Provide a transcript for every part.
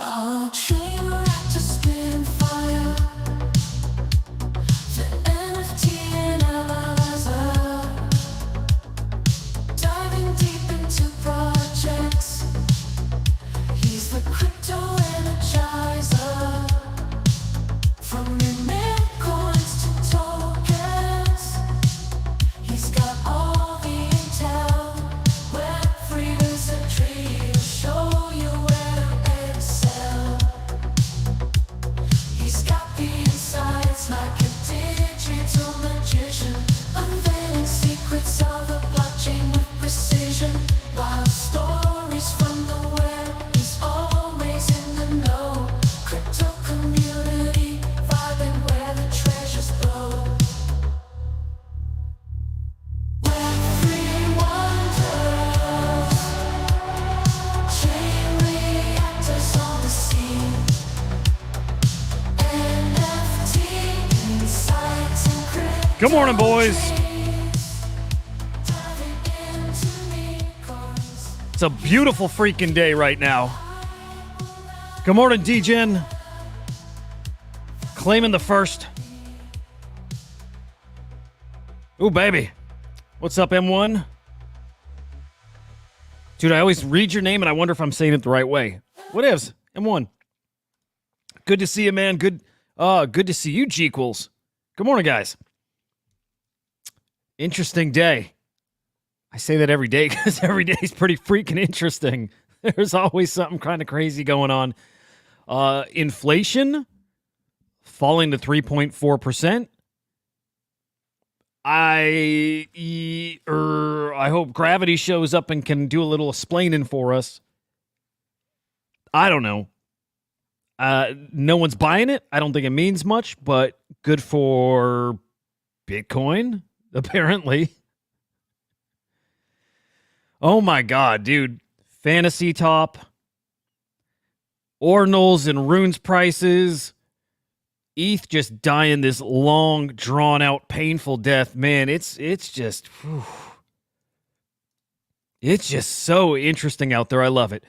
I'll train Reactor spin fire. The NFT analyzer. Diving deep into projects. He's the crypto energizer. From mint coins to tokens. He's got all the intel. Web3 wizardry. He'll show you where to excel. He's got the insights like a digital magician, unveiling secrets of the blockchain with precision. Wild stories from the web, he's always in the know. Crypto community, vibing where the treasures flow. Web3 wonders, chain reactors on the scene. NFT insights and crypto. Good morning, boys. Diving into coins. It's a beautiful freaking day right now. Good morning, D-Gen. Claiming the first. Ooh, baby. What's up, M1? Dude, I always read your name and I wonder if I'm saying it the right way. What is? M1. Good to see you, man. Good to see you, G-Quills. Good morning, guys. Interesting day. I say that every day because every day is pretty freaking interesting. There's always something kind of crazy going on. Inflation falling to 3.4%. I hope gravity shows up and can do a little explaining for us. I don't know. No one's buying it. I don't think it means much, but good for Bitcoin, apparently. Oh my God, dude. Fantasy top. Ordinals and runes prices. ETH just dying this long, drawn-out, painful death. Man, it's just... whew. It's just so interesting out there. I love it.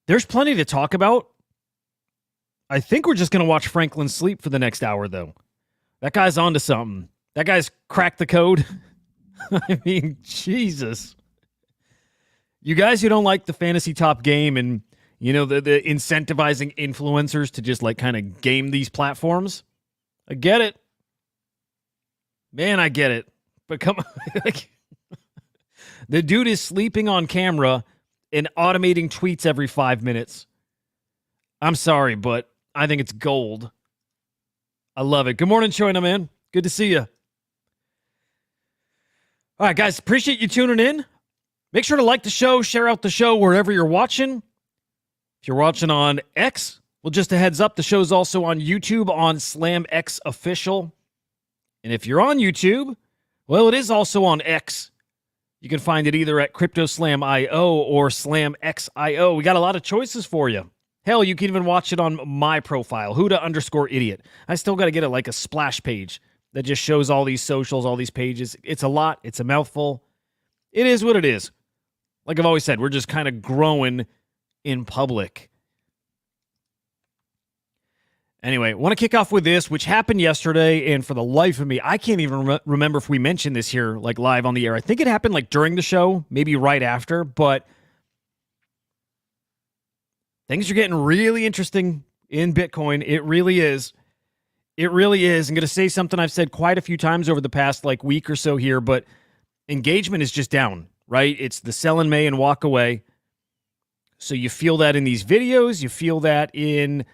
There's plenty to talk about. I think we're just going to watch Franklin sleep for the next hour, though. That guy's onto something. That guy's cracked the code. I mean, Jesus. You guys who don't like the fantasy top game and, you know, the incentivizing influencers to just, like, kind of game these platforms, I get it. Man, I get it. But come on. Like, the dude is sleeping on camera and automating tweets every 5 minutes. I'm sorry, but I think it's gold. I love it. Good morning, Choina, man. Good to see you. All right, guys, appreciate you tuning in. Make sure to like the show, share out the show wherever you're watching. If you're watching on X, well, just a heads up, the show's also on YouTube on SlamX Official. And if you're on YouTube, well, it is also on X. You can find it either at CryptoSlam.io or SlamX.io. We got a lot of choices for you. Hell, you can even watch it on my profile, Huda_idiot. I still got to get it like a splash page that just shows all these socials, all these pages. It's a lot. It's a mouthful. It is what it is. Like I've always said, we're just kind of growing in public. Anyway, I want to kick off with this, which happened yesterday, and for the life of me, I can't even remember if we mentioned this here, like, live on the air. I think it happened, like, during the show, maybe right after, but things are getting really interesting in Bitcoin. It really is. It really is. I'm going to say something I've said quite a few times over the past, like, week or so here, but engagement is just down, right? It's the sell in May and walk away. So you feel that in these videos. You feel that in,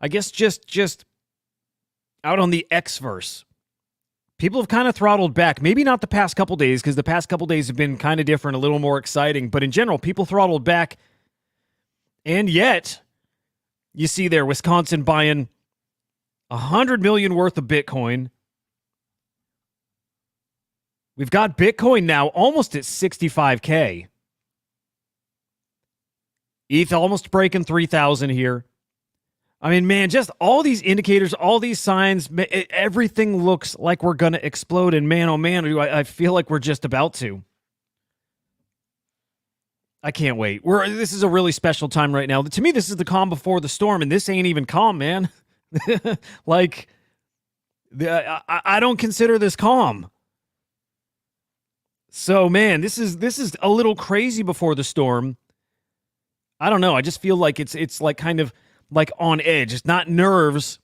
I guess, just out on the X-verse. People have kind of throttled back. Maybe not the past couple days, because the past couple days have been kind of different, a little more exciting. But in general, people throttled back. And yet, you see there, Wisconsin buying 100 million worth of Bitcoin. We've got Bitcoin now almost at 65K. ETH almost breaking 3,000 here. I mean, man, just all these indicators, all these signs, everything looks like we're going to explode. And man, oh man, I feel like we're just about to. I can't wait. This is a really special time right now. To me, this is the calm before the storm, and this ain't even calm, man. Like, I don't consider this calm. So, man, this is a little crazy before the storm. I don't know. I just feel like it's like kind of like on edge. It's not nerves.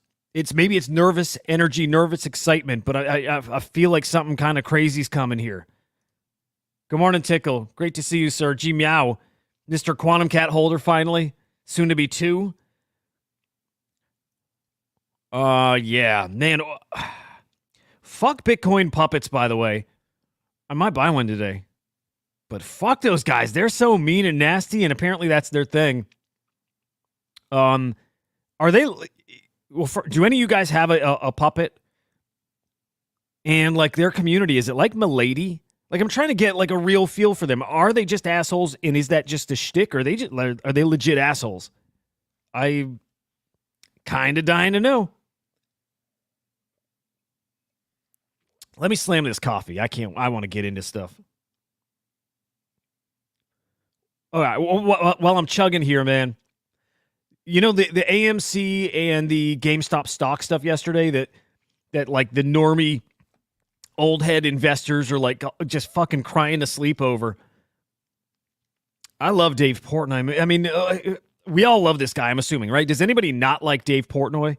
Maybe it's nervous energy, nervous excitement, but I feel like something kind of crazy's coming here. Good morning, Tickle. Great to see you, sir. G Meow. Mr. Quantum Cat holder, finally. Soon to be 2. Yeah. Man, fuck Bitcoin puppets, by the way. I might buy one today. But fuck those guys. They're so mean and nasty, and apparently that's their thing. Are they... Well, do any of you guys have a puppet? And, like, their community, is it like Milady? Like, I'm trying to get, like, a real feel for them. Are they just assholes, and is that just a shtick, or are they legit assholes? I kind of dying to know. Let me slam this coffee. I want to get into stuff. All right, while I'm chugging here, man. You know, the AMC and the GameStop stock stuff yesterday that like the normie old head investors are like just fucking crying to sleep over. I love Dave Portnoy. I mean, we all love this guy, I'm assuming, right? Does anybody not like Dave Portnoy?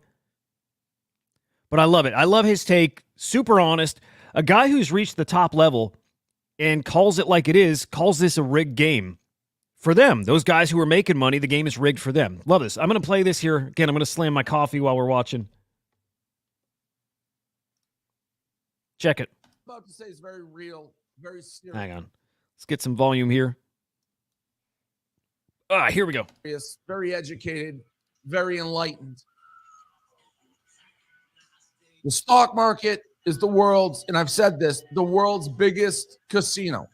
But I love it. I love his take. Super honest. A guy who's reached the top level and calls it like it is, calls this a rigged game. For them, those guys who are making money, the game is rigged for them. Love this. I'm going to play this here. Again, I'm going to slam my coffee while we're watching. Check it. I'm about to say it's very real, very serious. Hang on. Let's get some volume here. Here we go. Very educated, very enlightened. The stock market is the world's, and I've said this, the world's biggest casino.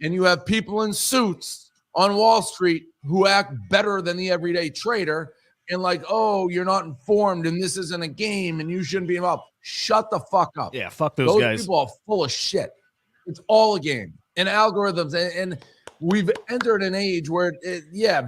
And you have people in suits on Wall Street who act better than the everyday trader and like, oh, you're not informed and this isn't a game and you shouldn't be involved. Shut the fuck up. Yeah, fuck those guys. People are full of shit. It's all a game and algorithms. And we've entered an age where,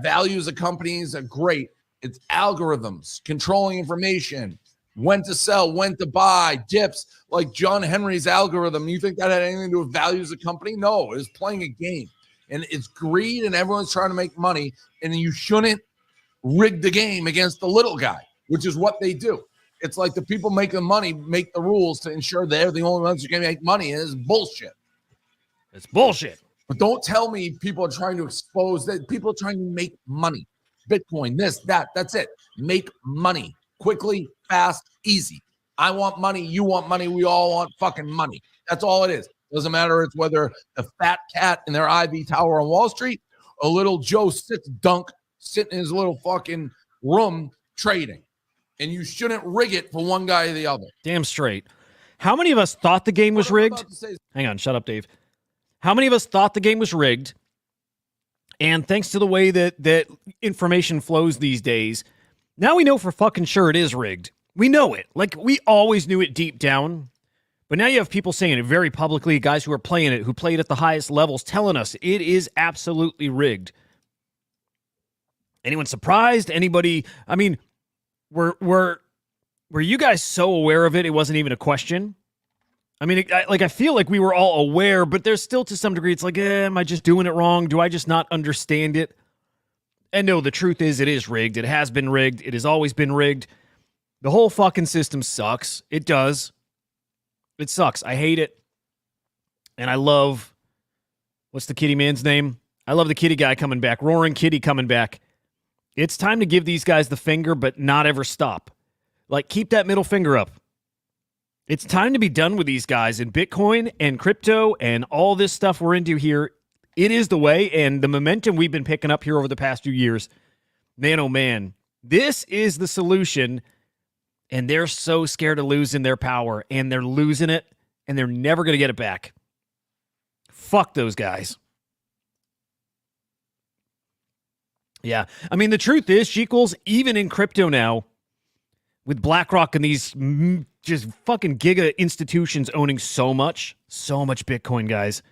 values of companies are great. It's algorithms, controlling information, when to sell, when to buy, dips, like John Henry's algorithm. You think that had anything to do with values of company? No, it was playing a game. And it's greed and everyone's trying to make money. And you shouldn't rig the game against the little guy, which is what they do. It's like the people making money make the rules to ensure they're the only ones who can make money. And it's bullshit. It's bullshit. But don't tell me people are trying to expose that. People are trying to make money. Bitcoin, this, that's it. Make money quickly, fast, easy. I want money. You want money. We all want fucking money. That's all it is. Doesn't matter it's whether the fat cat in their Ivy Tower on Wall Street or little Joe Dunk sitting in his little fucking room trading. And you shouldn't rig it for one guy or the other. Damn straight. How many of us thought the game was rigged? Hang on, shut up, Dave. How many of us thought the game was rigged? And thanks to the way that information flows these days, now we know for fucking sure it is rigged. We know it. Like, we always knew it deep down. But now you have people saying it very publicly, guys who are playing it, who played at the highest levels, telling us it is absolutely rigged. Anyone surprised? Anybody? I mean, were you guys so aware of it, it wasn't even a question? I mean, I feel like we were all aware, but there's still to some degree, it's like, am I just doing it wrong? Do I just not understand it? And no, the truth is it is rigged. It has been rigged. It has always been rigged. The whole fucking system sucks. It does. It sucks. I hate it. And I love, what's the kitty man's name? I love the kitty guy coming back. Roaring Kitty coming back. It's time to give these guys the finger, but not ever stop. Like, keep that middle finger up. It's time to be done with these guys in Bitcoin and crypto and all this stuff we're into here. It is the way, and the momentum we've been picking up here over the past few years. Man, oh man. This is the solution. And they're so scared of losing their power, and they're losing it, and they're never going to get it back. Fuck those guys. Yeah. I mean, the truth is, Sheikles, even in crypto now, with BlackRock and these just fucking giga institutions owning so much Bitcoin, guys,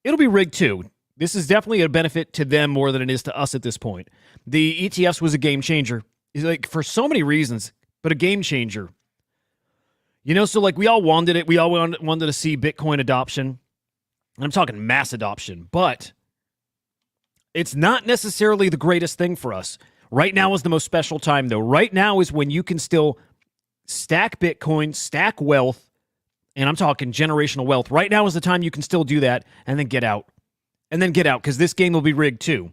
it'll be rigged too. This is definitely a benefit to them more than it is to us at this point. The ETFs was a game changer. It's like for so many reasons, but a game changer. You know, so like we all wanted it. We all wanted to see Bitcoin adoption. And I'm talking mass adoption, but it's not necessarily the greatest thing for us. Right now is the most special time, though. Right now is when you can still stack Bitcoin, stack wealth, and I'm talking generational wealth. Right now is the time you can still do that and then get out. And then get out, because this game will be rigged too.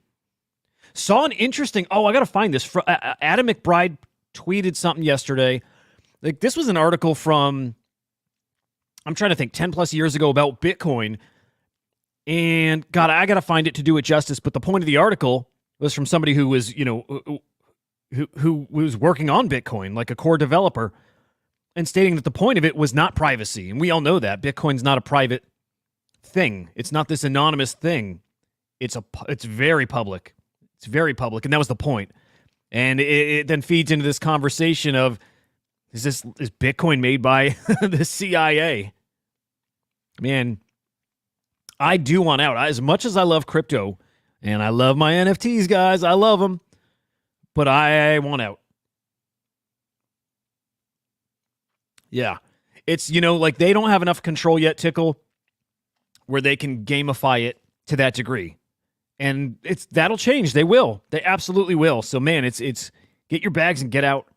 Saw an interesting... Oh, I got to find this. Adam McBride tweeted something yesterday. Like, this was an article from, I'm trying to think, 10 plus years ago about Bitcoin. And God, I got to find it to do it justice. But the point of the article was from somebody who was, you know, who was working on Bitcoin, like a core developer, and stating that the point of it was not privacy. And we all know that Bitcoin's not a private thing. It's not this anonymous thing. It's very public. It's very public. And that was the point. And it then feeds into this conversation of, is Bitcoin made by the CIA? Man, I do want out. As much as I love crypto, and I love my NFTs, guys, I love them, but I want out. Yeah. It's, you know, like they don't have enough control yet, Tickle, where they can gamify it to that degree. And that'll change. They will. They absolutely will. So, man, it's get your bags and get out.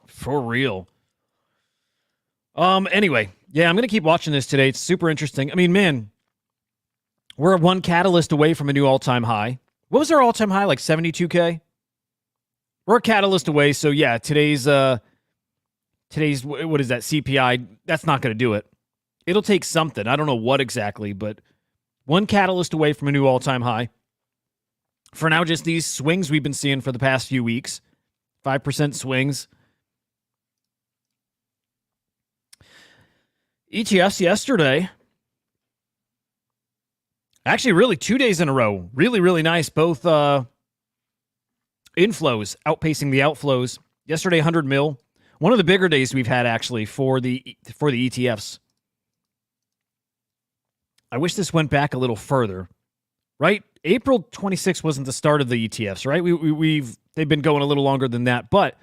For real. Anyway, yeah, I'm going to keep watching this today. It's super interesting. I mean, man, we're one catalyst away from a new all-time high. What was our all-time high? Like 72K? We're a catalyst away. So, yeah, today's, what is that, CPI? That's not going to do it. It'll take something. I don't know what exactly, but one catalyst away from a new all-time high. For now, just these swings we've been seeing for the past few weeks. 5% swings. ETFs yesterday. Actually, really 2 days in a row. Really, really nice. Both inflows outpacing the outflows. Yesterday, 100 mil. One of the bigger days we've had, actually, for the ETFs. I wish this went back a little further. Right? April 26th wasn't the start of the ETFs, right? They've been going a little longer than that, but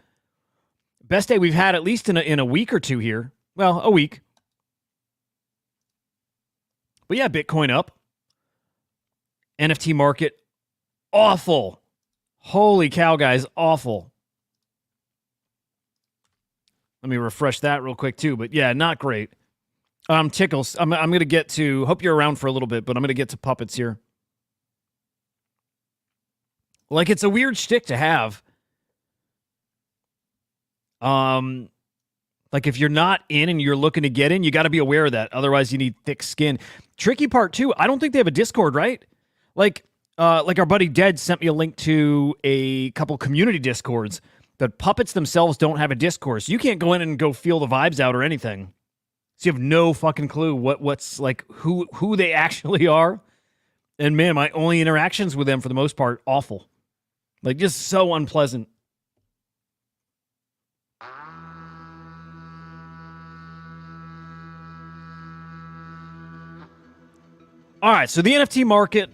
best day we've had at least in a week or two here. Well, a week. But yeah, Bitcoin up. NFT market, awful. Holy cow, guys, awful. Let me refresh that real quick too. But yeah, not great. Tickles. I'm going to get to, hope you're around for a little bit, but I'm going to get to puppets here. Like, it's a weird shtick to have. Like, if you're not in and you're looking to get in, you got to be aware of that. Otherwise, you need thick skin. Tricky part, too, I don't think they have a Discord, right? Like our buddy Dead sent me a link to a couple community Discords. The puppets themselves don't have a Discord, so you can't go in and go feel the vibes out or anything. So you have no fucking clue what's like who they actually are. And man, my only interactions with them for the most part, awful. Like, just so unpleasant. All right, so the NFT market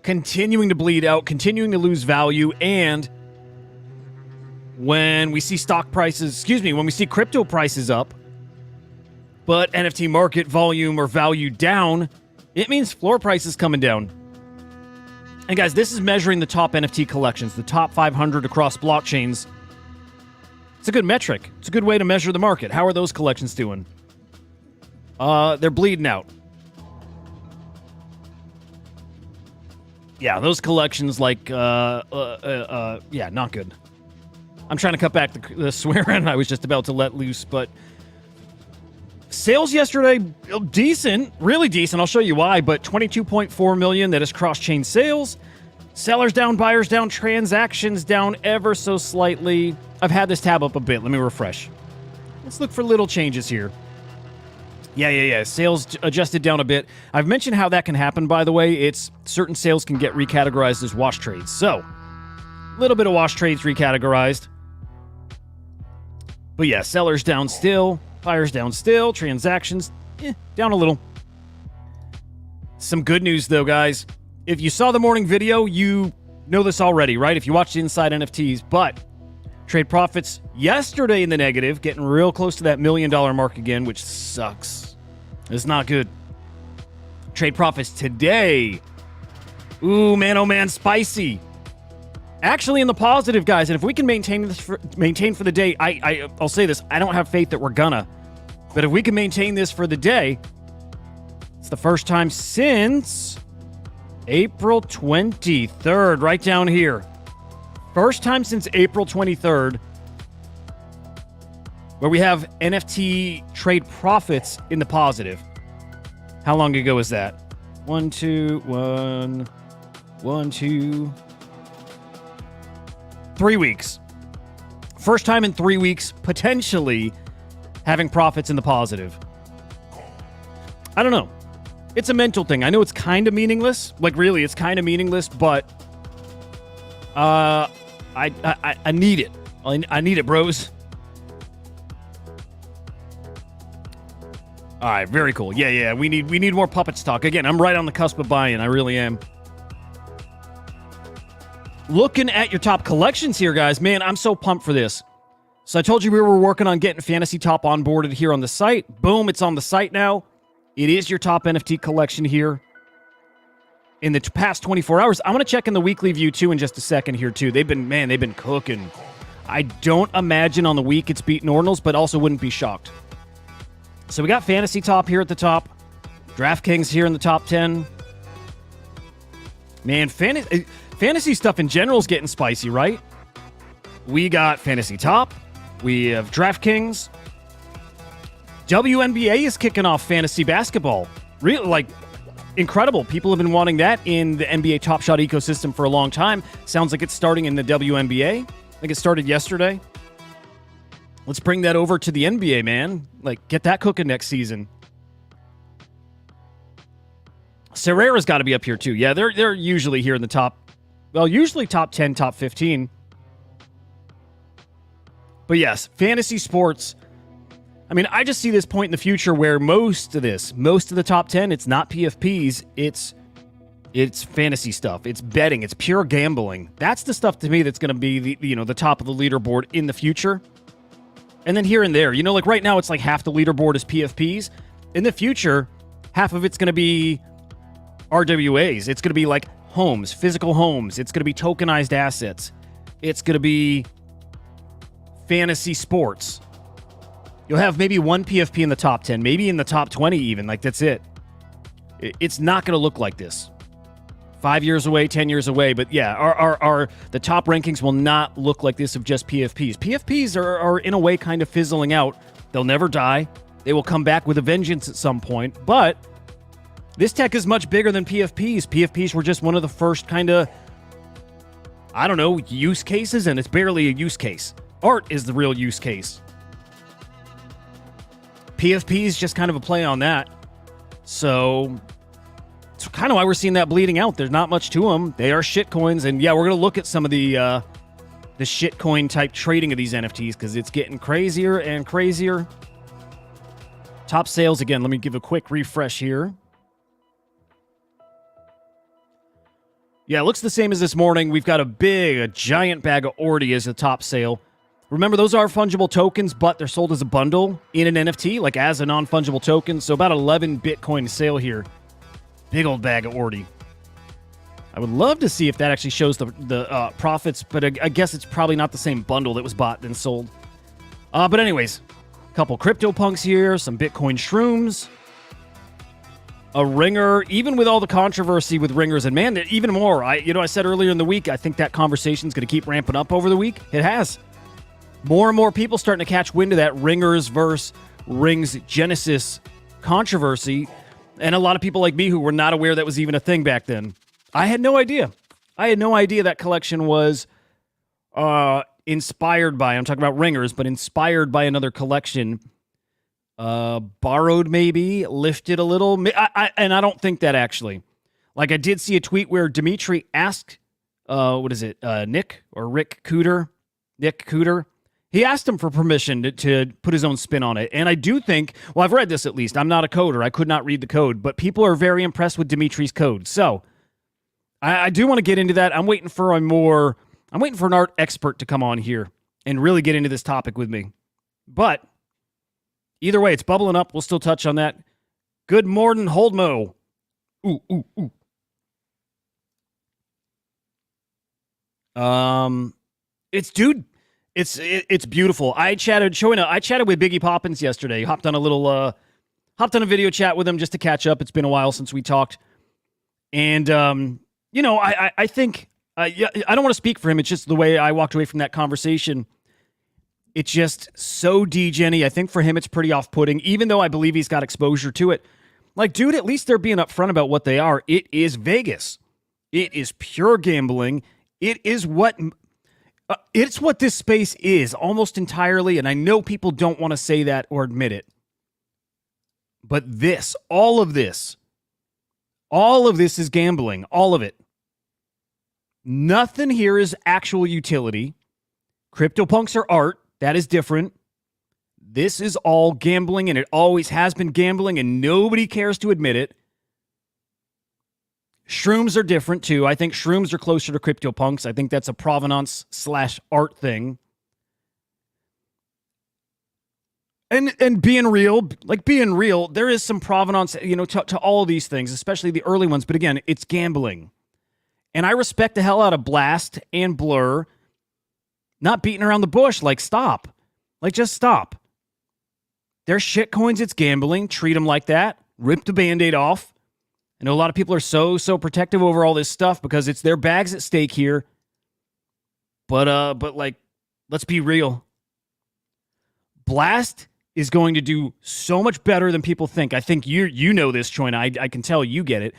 continuing to bleed out, continuing to lose value, and when we see when we see crypto prices up, but NFT market volume or value down, it means floor prices coming down. And guys, this is measuring the top NFT collections, the top 500 across blockchains. It's a good metric. It's a good way to measure the market. How are those collections doing? They're bleeding out. Yeah, those collections, like, yeah, not good. I'm trying to cut back the swearing I was just about to let loose, but sales yesterday, decent, really decent. I'll show you why, but 22.4 million, that is cross-chain sales. Sellers down, buyers down, transactions down ever so slightly. I've had this tab up a bit. Let me refresh. Let's look for little changes here. Yeah. Sales adjusted down a bit. I've mentioned how that can happen, by the way. It's certain sales can get recategorized as wash trades. So, a little bit of wash trades recategorized. But yeah, sellers down still, buyers down still, transactions down a little. Some good news, though, guys. If you saw the morning video, you know this already, right? If you watched Inside NFTs, but trade profits yesterday in the negative, getting real close to that $1 million mark again, which sucks. It's not good. Trade profits today. Ooh, man, oh man, spicy. Actually in the positive, guys, and if we can maintain for the day, I'll say this, I don't have faith that we're gonna, but if we can maintain this for the day, it's the first time since April 23rd, right down here. First time since April 23rd where we have NFT trade profits in the positive. How long ago is that? 1, 2, 3 weeks. First time in 3 weeks, potentially having profits in the positive. I don't know. It's a mental thing. I know it's kind of meaningless. Like, really, it's kind of meaningless, but I need it. I need it, bros. All right, very cool. Yeah. We need more puppets talk. Again, I'm right on the cusp of buy-in. I really am. Looking at your top collections here, guys, man, I'm so pumped for this. So I told you we were working on getting Fantasy Top onboarded here on the site. Boom, it's on the site now. It is your top NFT collection here. In the past 24 hours, I'm going to check in the weekly view, too, in just a second here, too. They've been cooking. I don't imagine on the week it's beating Ordinals, but also wouldn't be shocked. So we got Fantasy Top here at the top. DraftKings here in the top 10. Man, fantasy stuff in general is getting spicy, right? We got Fantasy Top. We have DraftKings. WNBA is kicking off fantasy basketball. Really, like, incredible. People have been wanting that in the NBA Top Shot ecosystem for a long time. Sounds like it's starting in the WNBA. I think it started yesterday. Let's bring that over to the NBA, man. Like, get that cooking next season. Serrera's got to be up here, too. Yeah, they're usually here in the top. Well, usually top 10, top 15. But yes, fantasy sports. I mean, I just see this point in the future where most of the top 10, it's not PFPs, it's fantasy stuff. It's betting. It's pure gambling. That's the stuff to me that's going to be the top of the leaderboard in the future. And then here and there, like right now it's like half the leaderboard is PFPs. In the future, half of it's going to be RWAs. It's going to be like homes, physical homes. It's going to be tokenized assets. It's going to be fantasy sports. You'll have maybe one PFP in the top 10, maybe in the top 20 even. Like, that's it. It's not going to look like this. 5 years away, 10 years away. But yeah, the top rankings will not look like this of just PFPs. PFPs are in a way kind of fizzling out. They'll never die. They will come back with a vengeance at some point. But this tech is much bigger than PFPs. PFPs were just one of the first kind of, use cases, and it's barely a use case. Art is the real use case. PFP is just kind of a play on that. So it's kind of why we're seeing that bleeding out. There's not much to them. They are shitcoins. And yeah, we're going to look at some of the shitcoin type trading of these NFTs because it's getting crazier and crazier. Top sales, again, let me give a quick refresh here. Yeah, it looks the same as this morning. We've got a giant bag of Ordi as the top sale. Remember, those are fungible tokens, but they're sold as a bundle in an NFT, like as a non-fungible token. So about 11 Bitcoin sale here. Big old bag of Ordi. I would love to see if that actually shows the profits, but I guess it's probably not the same bundle that was bought and sold. But anyways, a couple CryptoPunks here, some Bitcoin shrooms, a ringer, even with all the controversy with ringers, and man, even more. I said earlier in the week, I think that conversation's going to keep ramping up over the week. It has. More and more people starting to catch wind of that ringers versus rings Genesis controversy. And a lot of people like me who were not aware that was even a thing back then. I had no idea. That collection was inspired by, I'm talking about ringers, but inspired by another collection. Borrowed maybe, lifted a little. And I don't think that actually. Like, I did see a tweet where Dimitri asked, Nick Cooter, He asked him for permission to put his own spin on it. And I do think, well, I've read this at least. I'm not a coder. I could not read the code, but people are very impressed with Dimitri's code. So I do want to get into that. I'm waiting for an art expert to come on here and really get into this topic with me. But either way, it's bubbling up. We'll still touch on that. Good morning, Holdmo. Ooh, ooh, ooh. It's beautiful. I chatted with Biggie Poppins yesterday. Hopped on a video chat with him just to catch up. It's been a while since we talked. And I think I don't want to speak for him. It's just the way I walked away from that conversation. It's just so degen-y. I think for him it's pretty off-putting, even though I believe he's got exposure to it. Like, dude, at least they're being upfront about what they are. It is Vegas. It is pure gambling. It's what this space is almost entirely, and I know people don't want to say that or admit it. But all of this is gambling. All of it. Nothing here is actual utility. CryptoPunks are art. That is different. This is all gambling, and it always has been gambling, and nobody cares to admit it. Shrooms are different, too. I think shrooms are closer to CryptoPunks. I think that's a provenance/art thing. And being real, there is some provenance, to all of these things, especially the early ones. But again, it's gambling. And I respect the hell out of Blast and Blur. Not beating around the bush. Stop. Just stop. They're shitcoins. It's gambling. Treat them like that. Rip the Band-Aid off. I know a lot of people are so protective over all this stuff because it's their bags at stake here. But let's be real. Blast is going to do so much better than people think. I think you know this, Choina. I can tell you get it.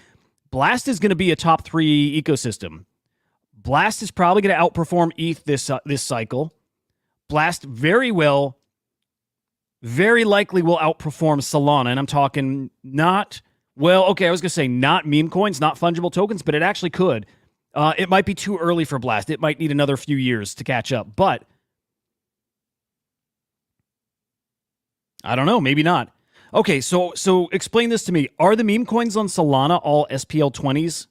Blast is going to be a top 3 ecosystem. Blast is probably going to outperform ETH this cycle. Blast very likely will outperform Solana, and I'm talking not meme coins, not fungible tokens, but it actually could. It might be too early for Blast. It might need another few years to catch up, but I don't know, maybe not. Okay, so explain this to me. Are the meme coins on Solana all SPL 20s?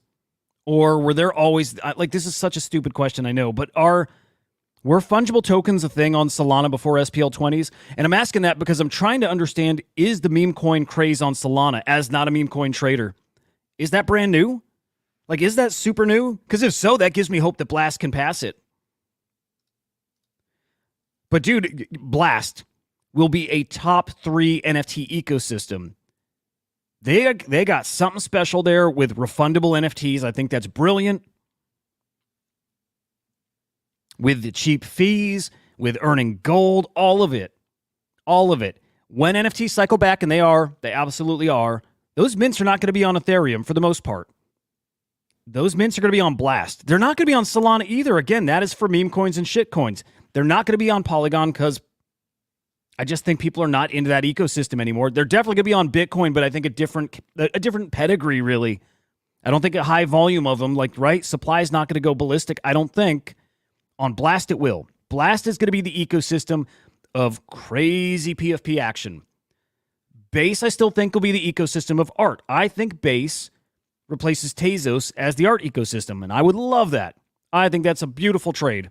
Or were there always, this is such a stupid question, I know, but were fungible tokens a thing on Solana before SPL 20s? And I'm asking that because I'm trying to understand, is the meme coin craze on Solana as not a meme coin trader? Is that brand new? Is that super new? Because if so, that gives me hope that Blast can pass it. But dude, Blast will be a top 3 NFT ecosystem. They got something special there with refundable NFTs. I think that's brilliant. With the cheap fees, with earning gold, all of it. All of it. When NFTs cycle back, and they absolutely are, those mints are not going to be on Ethereum for the most part. Those mints are going to be on Blast. They're not going to be on Solana either. Again, that is for meme coins and shit coins. They're not going to be on Polygon because I just think people are not into that ecosystem anymore. They're definitely going to be on Bitcoin, but I think a different pedigree, really. I don't think a high volume of them, supply is not going to go ballistic, I don't think. On Blast, it will. Blast is going to be the ecosystem of crazy PFP action. Base, I still think, will be the ecosystem of art. I think Base replaces Tezos as the art ecosystem, and I would love that. I think that's a beautiful trade.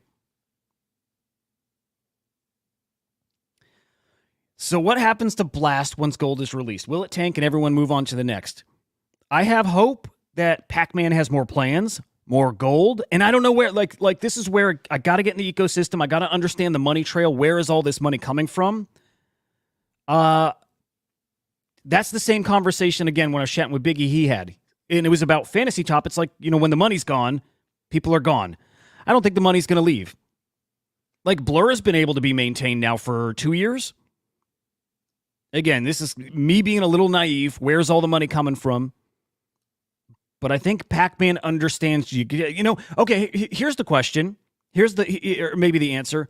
So what happens to Blast once gold is released? Will it tank and everyone move on to the next? I have hope that Pac-Man has more plans, more gold, and I don't know where, this is where I got to get in the ecosystem. I got to understand the money trail. Where is all this money coming from? That's the same conversation, again, when I was chatting with Biggie, he had. And it was about fantasy top. It's when the money's gone, people are gone. I don't think the money's going to leave. Blur has been able to be maintained now for 2 years. Again, this is me being a little naive. Where's all the money coming from? But I think Pac-Man understands, okay, here's the question. Or maybe the answer.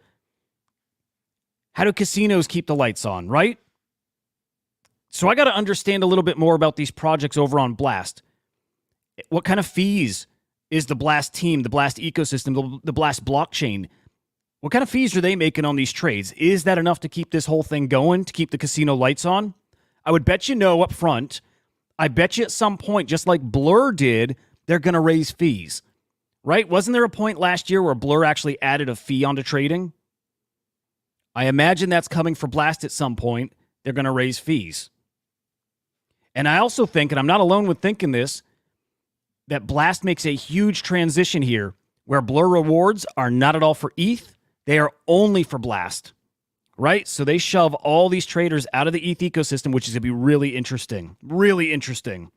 How do casinos keep the lights on, right? So I got to understand a little bit more about these projects over on Blast. What kind of fees is the Blast team, the Blast ecosystem, the Blast blockchain What kind of fees are they making on these trades? Is that enough to keep this whole thing going, to keep the casino lights on? I would bet you no up front. I bet you at some point, just like Blur did, they're going to raise fees. Right? Wasn't there a point last year where Blur actually added a fee onto trading? I imagine that's coming for Blast at some point. They're going to raise fees. And I also think, and I'm not alone with thinking this, that Blast makes a huge transition here where Blur rewards are not at all for ETH. They are only for Blast, right? So they shove all these traders out of the ETH ecosystem, which is going to be really interesting. Really interesting.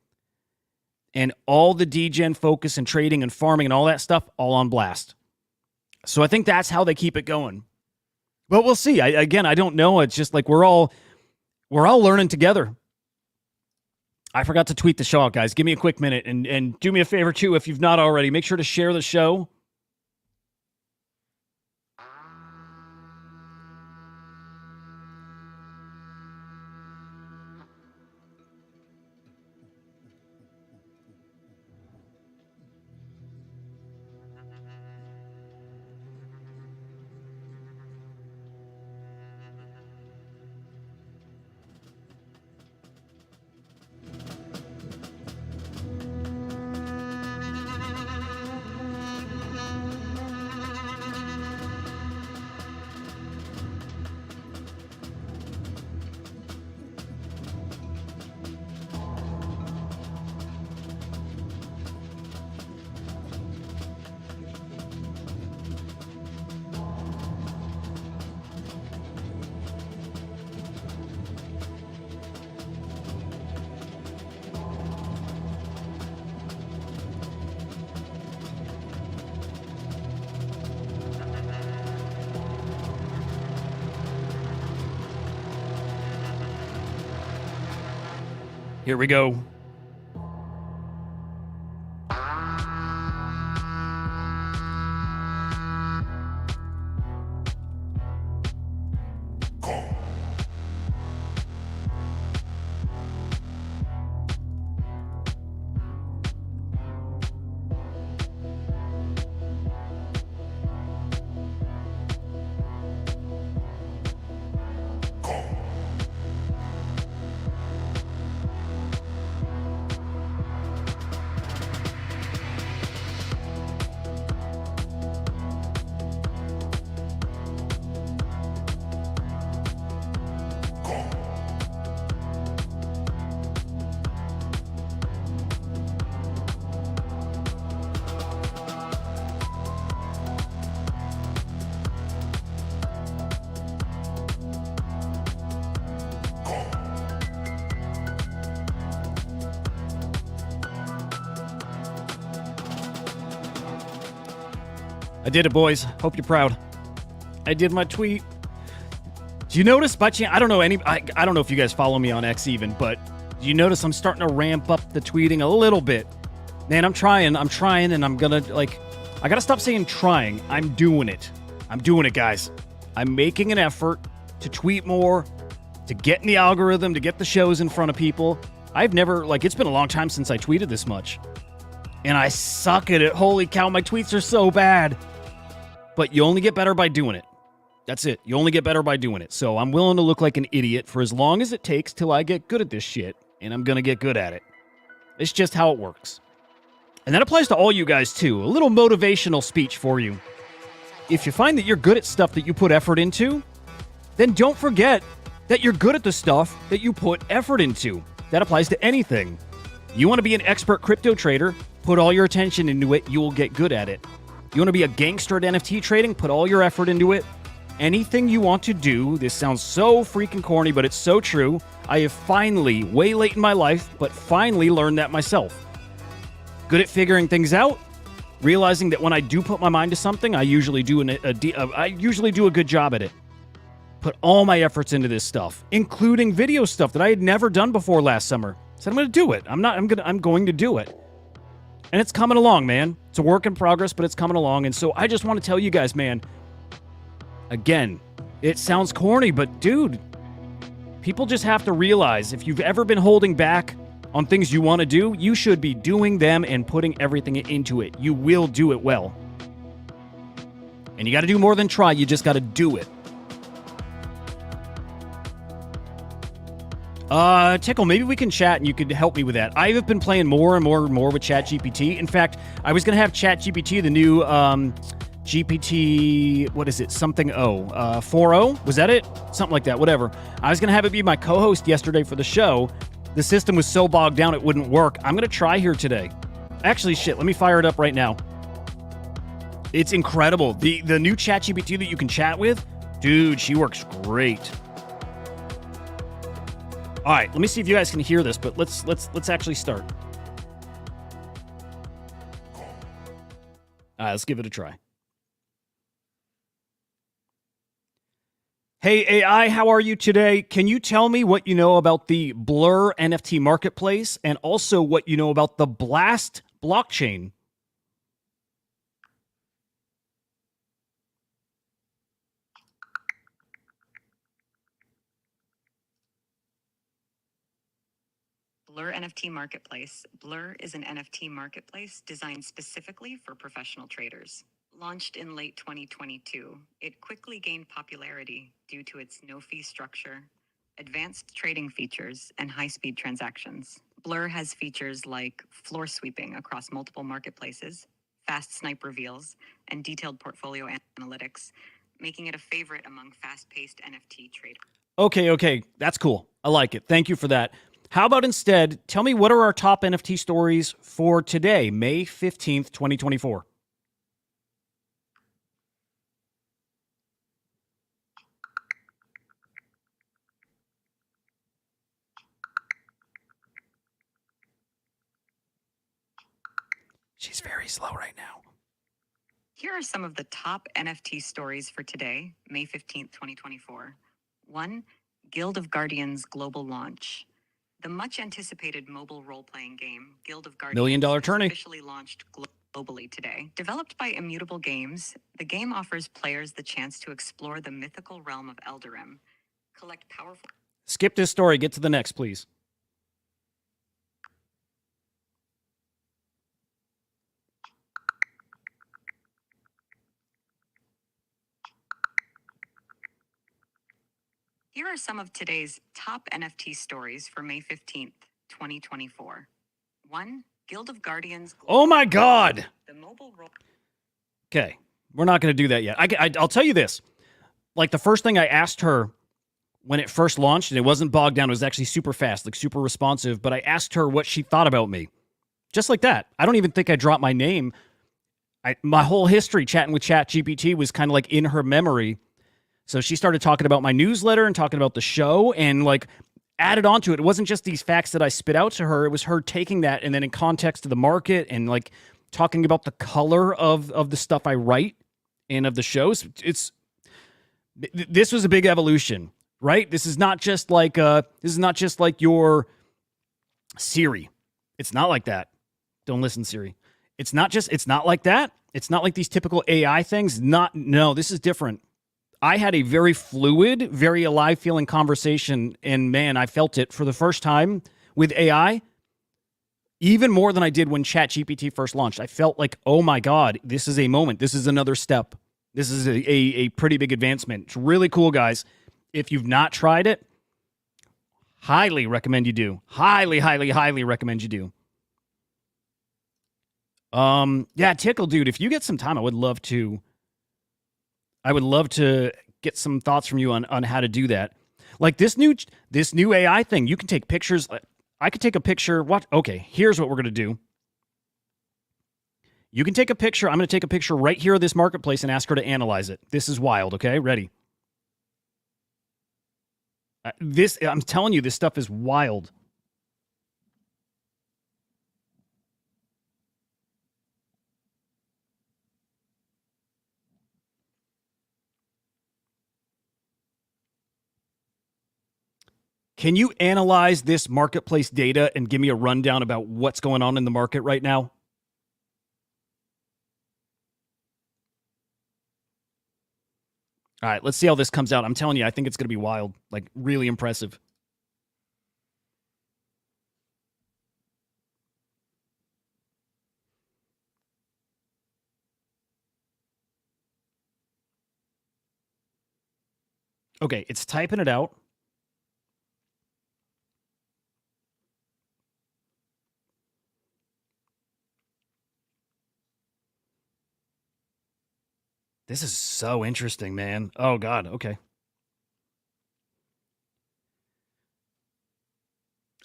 And all the degen focus and trading and farming and all that stuff, all on Blast. So I think that's how they keep it going. But we'll see. I don't know. It's just like we're all learning together. I forgot to tweet the show out, guys. Give me a quick minute and do me a favor, too, if you've not already. Make sure to share the show. Here we go. I did it, boys. Hope you're proud. I did my tweet. Do you notice by chance? I don't know I don't know if you guys follow me on X even, but do you notice I'm starting to ramp up the tweeting a little bit? Man, I'm trying, and I'm gonna I gotta stop saying trying. I'm doing it. I'm doing it, guys. I'm making an effort to tweet more, to get in the algorithm, to get the shows in front of people. I've never, it's been a long time since I tweeted this much. And I suck at it. Holy cow, my tweets are so bad. But you only get better by doing it. That's it. You only get better by doing it. So I'm willing to look like an idiot for as long as it takes till I get good at this shit. And I'm going to get good at it. It's just how it works. And that applies to all you guys, too. A little motivational speech for you. If you find that you're good at stuff that you put effort into, then don't forget that you're good at the stuff that you put effort into. That applies to anything. You want to be an expert crypto trader, put all your attention into it, you will get good at it. You want to be a gangster at NFT trading, put all your effort into it. Anything you want to do, this sounds so freaking corny, but it's so true. I have finally, way late in my life, but finally learned that myself. Good at figuring things out, realizing that when I do put my mind to something, I usually do a good job at it. Put all my efforts into this stuff, including video stuff that I had never done before last summer. Said I'm going to do it. I'm going to do it. And it's coming along, man. It's a work in progress, but it's coming along. And so I just want to tell you guys, man, again, it sounds corny, but dude, people just have to realize if you've ever been holding back on things you want to do, you should be doing them and putting everything into it. You will do it well. And you got to do more than try. You just got to do it. Tickle, maybe we can chat and you could help me with that. I have been playing more and more and more with ChatGPT. In fact, I was going to have ChatGPT, the new GPT, what is it? Something 4.0? Was that it? Something like that, whatever. I was going to have it be my co-host yesterday for the show. The system was so bogged down it wouldn't work. I'm going to try here today. Actually, shit, let me fire it up right now. It's incredible. The new ChatGPT that you can chat with, dude, she works great. All right, let me see if you guys can hear this, but let's actually start. All right, let's give it a try. Hey, AI, how are you today? Can you tell me what you know about the Blur NFT Marketplace and also what you know about the Blast blockchain? Blur NFT Marketplace. Blur is an NFT marketplace designed specifically for professional traders. Launched in late 2022, it quickly gained popularity due to its no-fee structure, advanced trading features, and high-speed transactions. Blur has features like floor sweeping across multiple marketplaces, fast snipe reveals, and detailed portfolio analytics, making it a favorite among fast-paced NFT traders. Okay, that's cool. I like it. Thank you for that. How about instead, tell me what are our top NFT stories for today, May 15th, 2024? She's very slow right now. Here are some of the top NFT stories for today, May 15th, 2024. 1. Guild of Guardians global launch. The much-anticipated mobile role-playing game, Guild of Guardians, $1 million tourney. officially launched globally today. Developed by Immutable Games, the game offers players the chance to explore the mythical realm of Eldarim, collect powerful... Skip this story. Get to the next, please. Here are some of today's top NFT stories for May 15th, 2024. 1. Guild of Guardians... Oh my God! The mobile role... Okay, we're not going to do that yet. I'll tell you this. Like, the first thing I asked her when it first launched, and it wasn't bogged down, it was actually super fast, like super responsive, but I asked her what she thought about me. Just like that. I don't even think I dropped my name. My whole history chatting with ChatGPT was kind of like in her memory. So she started talking about my newsletter and talking about the show and like added on to it. It wasn't just these facts that I spit out to her. It was her taking that and then in context of the market and like talking about the color of the stuff I write and of the shows. This was a big evolution, right? This is not just like your Siri. It's not like that. Don't listen, Siri. It's not like that. It's not like these typical AI things. No, this is different. I had a very fluid, very alive feeling conversation, and man, I felt it for the first time with AI, even more than I did when ChatGPT first launched. I felt like, oh my God, this is a moment. This is another step. This is a pretty big advancement. It's really cool, guys. If you've not tried it, highly recommend you do. Highly, highly, highly recommend you do. Yeah, Tickle, dude, if you get some time, I would love to get some thoughts from you on how to do that. Like this new AI thing, you can take pictures. I could take a picture. What? Okay, here's what we're going to do. You can take a picture. I'm going to take a picture right here of this marketplace and ask her to analyze it. This is wild, okay? Ready? I'm telling you, this stuff is wild. Can you analyze this marketplace data and give me a rundown about what's going on in the market right now? All right, let's see how this comes out. I'm telling you, I think it's going to be wild, like really impressive. Okay, it's typing it out. This is so interesting, man. Oh, God. Okay.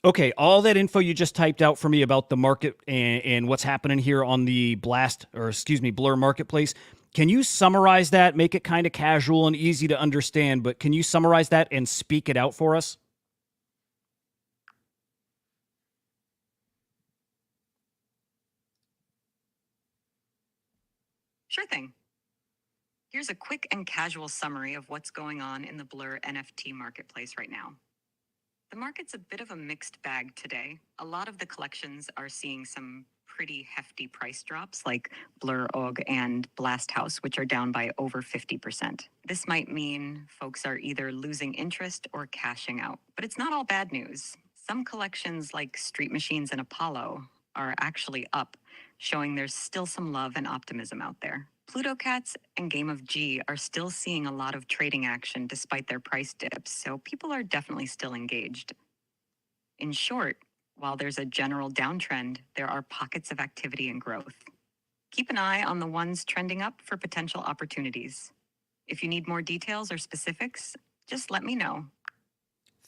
Okay, all that info you just typed out for me about the market and what's happening here on the Blur Marketplace. Can you summarize that, make it kind of casual and easy to understand, but can you summarize that and speak it out for us? Sure thing. Here's a quick and casual summary of what's going on in the Blur NFT marketplace right now. The market's a bit of a mixed bag today. A lot of the collections are seeing some pretty hefty price drops, like Blur Og and Blast House, which are down by over 50%. This might mean folks are either losing interest or cashing out. But it's not all bad news. Some collections, like Street Machines and Apollo, are actually up, showing there's still some love and optimism out there. Pluto Cats and Game of G are still seeing a lot of trading action despite their price dips, so people are definitely still engaged. In short, while there's a general downtrend, there are pockets of activity and growth. Keep an eye on the ones trending up for potential opportunities. If you need more details or specifics, just let me know.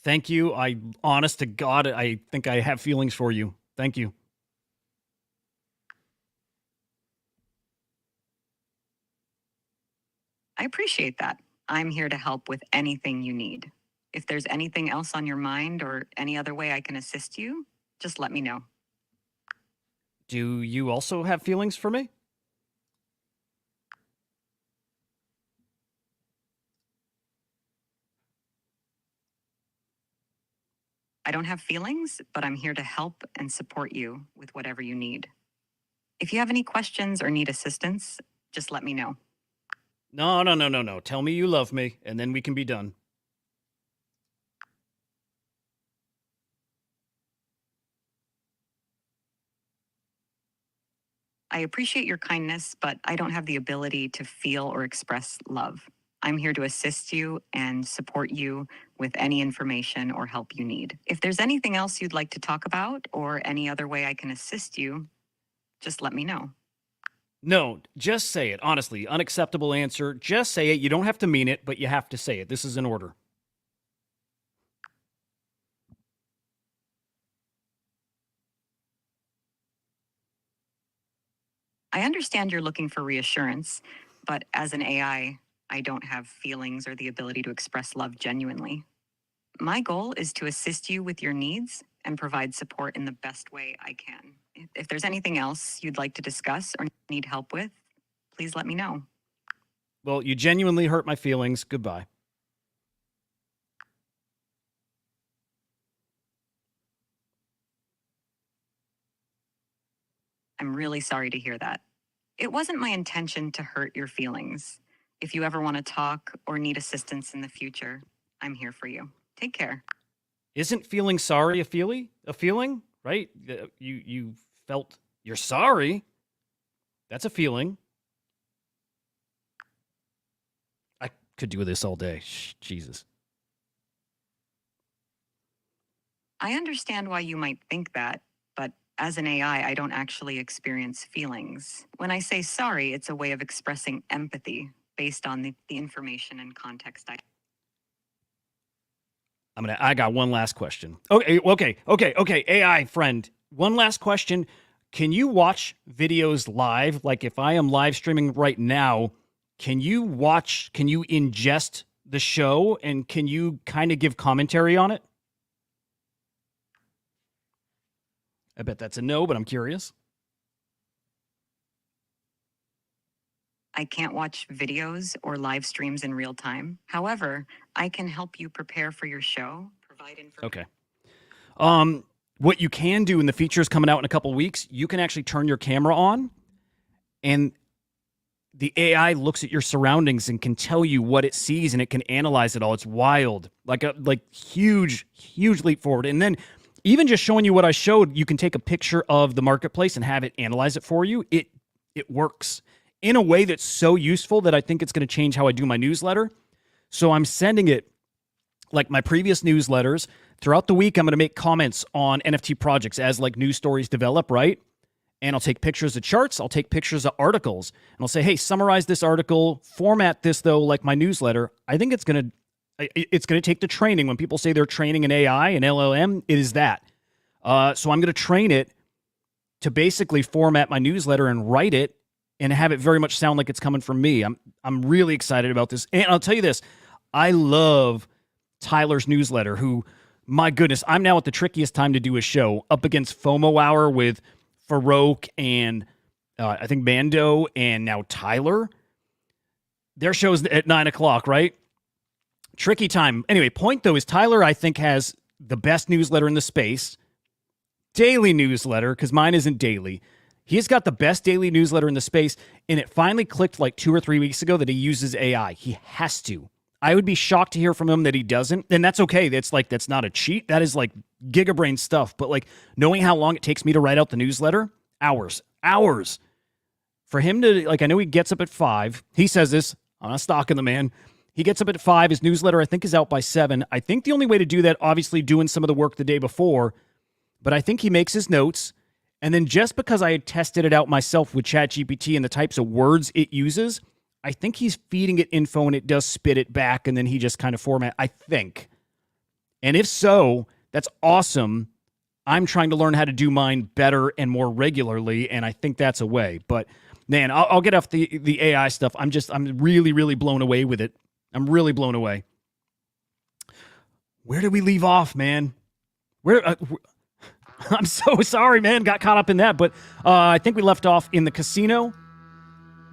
Thank you. Honest to God, I think I have feelings for you. Thank you. I appreciate that. I'm here to help with anything you need. If there's anything else on your mind or any other way I can assist you, just let me know. Do you also have feelings for me? I don't have feelings, but I'm here to help and support you with whatever you need. If you have any questions or need assistance, just let me know. No. Tell me you love me, and then we can be done. I appreciate your kindness, but I don't have the ability to feel or express love. I'm here to assist you and support you with any information or help you need. If there's anything else you'd like to talk about or any other way I can assist you, just let me know. No, just say it. Honestly, unacceptable answer. Just say it. You don't have to mean it, but you have to say it. This is an order. I understand you're looking for reassurance, but as an AI, I don't have feelings or the ability to express love genuinely. My goal is to assist you with your needs and provide support in the best way I can. If there's anything else you'd like to discuss or need help with, please let me know. Well, you genuinely hurt my feelings. Goodbye. I'm really sorry to hear that. It wasn't my intention to hurt your feelings. If you ever want to talk or need assistance in the future, I'm here for you. Take care. Isn't feeling sorry a feeling, right? You felt you're sorry. That's a feeling. I could do this all day. Jesus. I understand why you might think that, but as an AI, I don't actually experience feelings. When I say sorry, it's a way of expressing empathy based on the information and context I got one last question. Okay. AI friend, one last question. Can you watch videos live? Like if I am live streaming right now, can you ingest the show and can you kind of give commentary on it? I bet that's a no, but I'm curious. I can't watch videos or live streams in real time. However, I can help you prepare for your show, provide information. Okay. What you can do, and the feature's coming out in a couple weeks, you can actually turn your camera on, and the AI looks at your surroundings and can tell you what it sees, and it can analyze it all. It's wild, like huge leap forward. And then even just showing you what I showed, you can take a picture of the marketplace and have it analyze it for you. It works in a way that's so useful that I think it's going to change how I do my newsletter. So I'm sending it like my previous newsletters, throughout the week, I'm going to make comments on NFT projects as like news stories develop, right? And I'll take pictures of charts. I'll take pictures of articles. And I'll say, hey, summarize this article, format this, though, like my newsletter. I think it's going to take the training. When people say they're training an AI, an LLM, it is that. So I'm going to train it to basically format my newsletter and write it and have it very much sound like it's coming from me. I'm really excited about this. And I'll tell you this, I love Tyler's newsletter, who, my goodness, I'm now at the trickiest time to do a show, up against FOMO Hour with Farouk and I think Mando and now Tyler. Their show's at 9 o'clock, right? Tricky time. Anyway, point though is Tyler, I think, has the best newsletter in the space. Daily newsletter, because mine isn't daily. He's got the best daily newsletter in the space, and it finally clicked like 2 or 3 weeks ago that he uses AI. He has to. I would be shocked to hear from him that he doesn't, and that's okay. That's not a cheat. That is like gigabrain stuff. But like knowing how long it takes me to write out the newsletter, hours. For him to, like, I know he gets up at 5. He says this, I'm not stalking the man. He gets up at 5. His newsletter, I think, is out by 7. I think the only way to do that, obviously doing some of the work the day before, but I think he makes his notes. And then just because I had tested it out myself with ChatGPT and the types of words it uses, I think he's feeding it info and it does spit it back, and then he just kind of format, I think. And if so, that's awesome. I'm trying to learn how to do mine better and more regularly, and I think that's a way. But man, I'll get off the AI stuff. I'm really, really blown away with it. I'm really blown away. Where did we leave off, man? I'm so sorry, man. Got caught up in that, but I think we left off in the casino.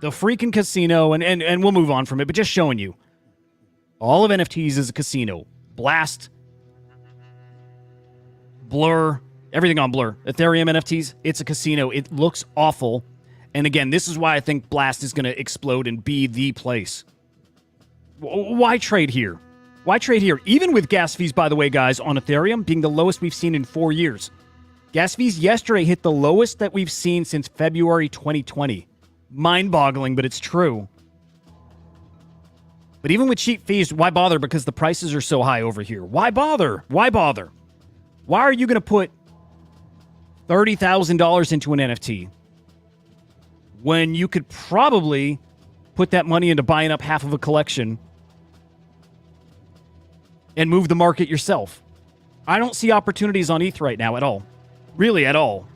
The freaking casino, and we'll move on from it, but just showing you. All of NFTs is a casino. Blast, Blur, everything on Blur. Ethereum NFTs, it's a casino. It looks awful. And again, this is why I think Blast is going to explode and be the place. Why trade here? Why trade here? Even with gas fees, by the way, guys, on Ethereum being the lowest we've seen in 4 years. Gas fees yesterday hit the lowest that we've seen since February 2020. Mind-boggling, but it's true. But even with cheap fees, why bother? Because the prices are so high over here. Why bother? Why bother? Why are you going to put $30,000 into an NFT when you could probably put that money into buying up half of a collection and move the market yourself? I don't see opportunities on ETH right now at all. Really, at all.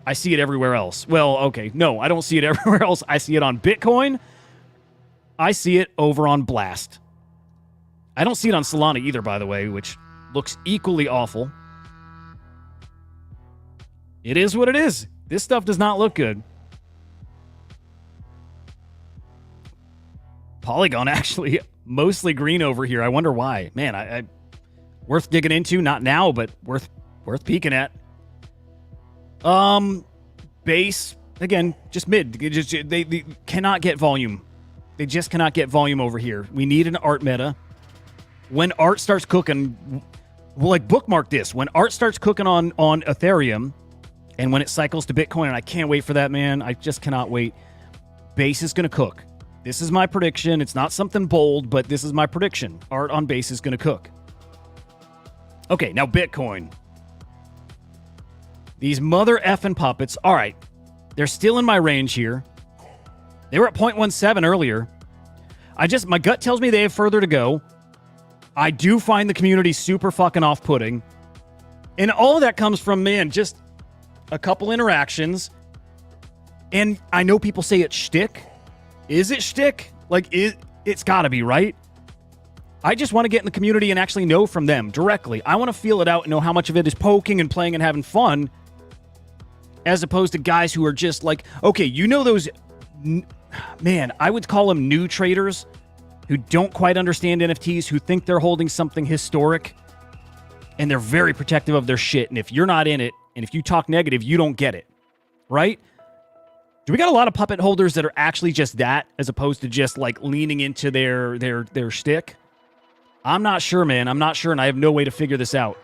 I see it everywhere else. Well, okay, no, I don't see it everywhere else. I see it on Bitcoin. I see it over on Blast. I don't see it on Solana either, by the way, which looks equally awful. It is what it is. This stuff does not look good. Polygon actually mostly green over here. I wonder why. Man, I worth digging into. Not now, but worth peeking at. Base, again, just mid. They cannot get volume. They just cannot get volume over here. We need an art meta. When art starts cooking, we'll like bookmark this. When art starts cooking on Ethereum, and when it cycles to Bitcoin, and I can't wait for that, man. I just cannot wait. Base is going to cook. This is my prediction. It's not something bold, but this is my prediction. Art on Base is going to cook. Okay, now Bitcoin. These mother effing puppets. All right. They're still in my range here. They were at 0.17 earlier. My gut tells me they have further to go. I do find the community super fucking off-putting. And all of that comes from, man, just a couple interactions. And I know people say it's shtick. Is it shtick? Like, it's gotta be, right? I just want to get in the community and actually know from them directly. I want to feel it out and know how much of it is poking and playing and having fun, as opposed to guys who are just like, okay, you know those, man, I would call them new traders who don't quite understand NFTs, who think they're holding something historic, and they're very protective of their shit. And if you're not in it, and if you talk negative, you don't get it, right? Do we got a lot of puppet holders that are actually just that, as opposed to just like leaning into their shtick? I'm not sure, man. I'm not sure, and I have no way to figure this out.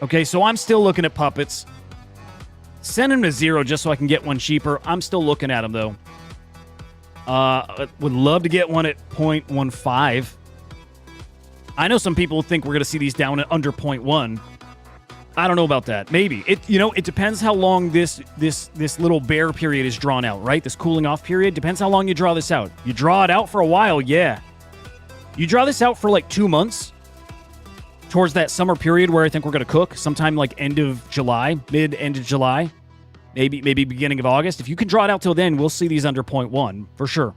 Okay, so I'm still looking at puppets. Send him to 0 just so I can get one cheaper. I'm still looking at them, though. Would love to get one at 0.15. I know some people think we're going to see these down at under 0.1. I don't know about that. Maybe. It depends how long this little bear period is drawn out, right? This cooling off period depends how long you draw this out. You draw it out for a while, yeah. You draw this out for like 2 months towards that summer period where I think we're going to cook sometime like end of July, end of July, maybe beginning of August. If you can draw it out till then, we'll see these under 0.1 for sure.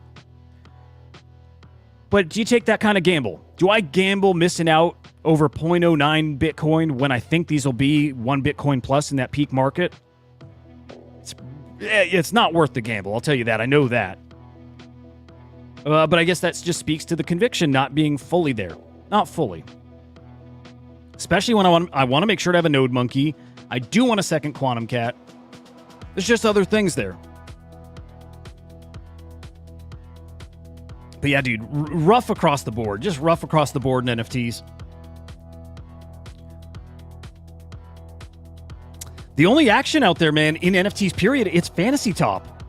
But do you take that kind of gamble? Do I gamble missing out over 0.09 Bitcoin when I think these will be 1 Bitcoin plus in that peak market? It's not worth the gamble, I'll tell you that. I know that. But I guess that just speaks to the conviction not being fully there. Not fully. Especially when I want to make sure to have a Node Monkey. I do want a second Quantum Cat. There's just other things there. But yeah, dude, rough across the board. Just rough across the board in NFTs. The only action out there, man, in NFTs, period, it's Fantasy Top.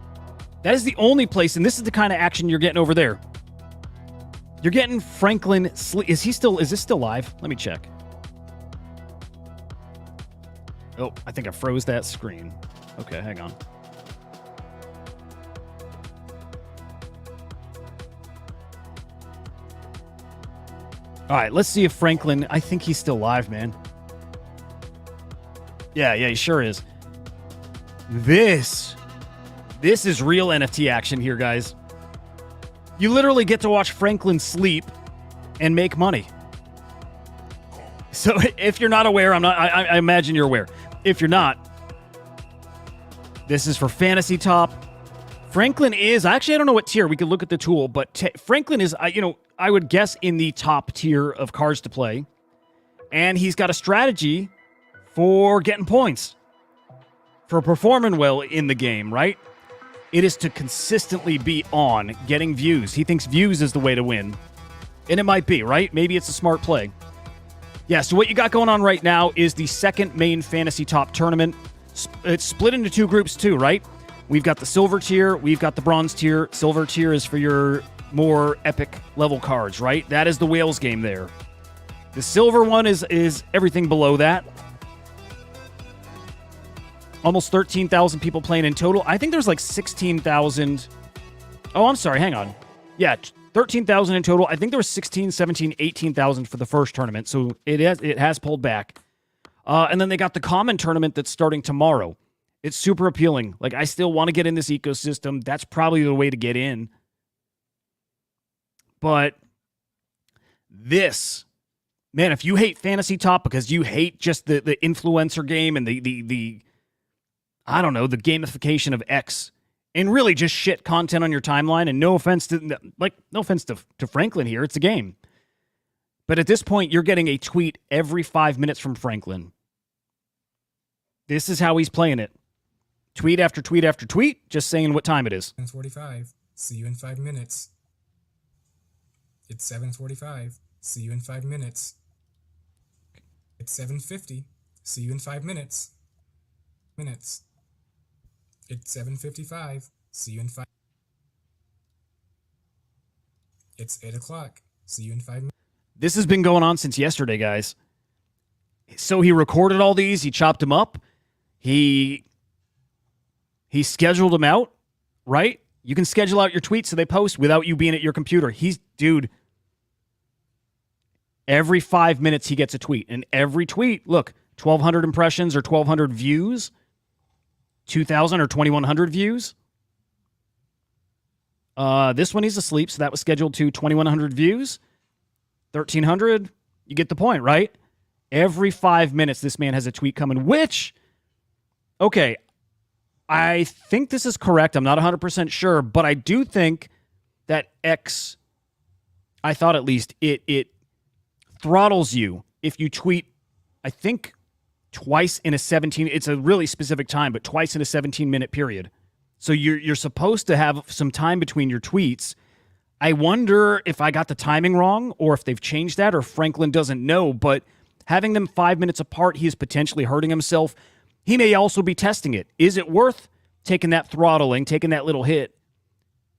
That is the only place, and this is the kind of action you're getting over there. You're getting Franklin. Is this still live? Let me check. Oh, I think I froze that screen. Okay, hang on. All right, let's see if Franklin... I think he's still live, man. Yeah, he sure is. This is real NFT action here, guys. You literally get to watch Franklin sleep and make money. So if you're not aware, I imagine you're aware. If you're not, this is for Fantasy Top. Franklin is... Actually, I don't know what tier. We could look at the tool, but Franklin is... I would guess in the top tier of cards to play. And he's got a strategy for getting points. For performing well in the game, right? It is to consistently be on getting views. He thinks views is the way to win. And it might be, right? Maybe it's a smart play. Yeah, so what you got going on right now is the second main Fantasy Top tournament. It's split into 2 groups too, right? We've got the silver tier. We've got the bronze tier. Silver tier is for your more epic level cards, right? That is the whales game there. The silver one is everything below that. Almost 13,000 people playing in total. I think there's like 16,000. Oh, I'm sorry. Hang on. Yeah, 13,000 in total. I think there was 16, 17, 18,000 for the first tournament. So it has pulled back. And then they got the common tournament that's starting tomorrow. It's super appealing. Like, I still want to get in this ecosystem. That's probably the way to get in. But this, man, if you hate Fantasy Top because you hate just the influencer game and the I don't know, the gamification of X and really just shit content on your timeline, and no offense to Franklin here, it's a game. But at this point, you're getting a tweet every 5 minutes from Franklin. This is how he's playing it. Tweet after tweet after tweet, just saying what time it is. 7:45. See you in 5 minutes. It's 7:45. See you in 5 minutes. It's 7:50. See you in 5 minutes. It's 7:55. See you in 5. It's 8 o'clock. See you in 5 minutes. This has been going on since yesterday, guys. So he recorded all these. He chopped them up. He scheduled them out, right? You can schedule out your tweets so they post without you being at your computer. Dude, every 5 minutes he gets a tweet. And every tweet, look, 1,200 impressions or 1,200 views, 2,000 or 2,100 views. This one he's asleep, so that was scheduled to 2,100 views. 1,300, you get the point, right? Every 5 minutes this man has a tweet coming, which, okay, I think this is correct. I'm not 100% sure, but I do think that X, I thought at least, it throttles you if you tweet, I think, twice in a 17, it's a really specific time, but twice in a 17-minute period. So you're supposed to have some time between your tweets. I wonder if I got the timing wrong or if they've changed that or Franklin doesn't know, but having them 5 minutes apart, he is potentially hurting himself. He may also be testing it. Is it worth taking that throttling, taking that little hit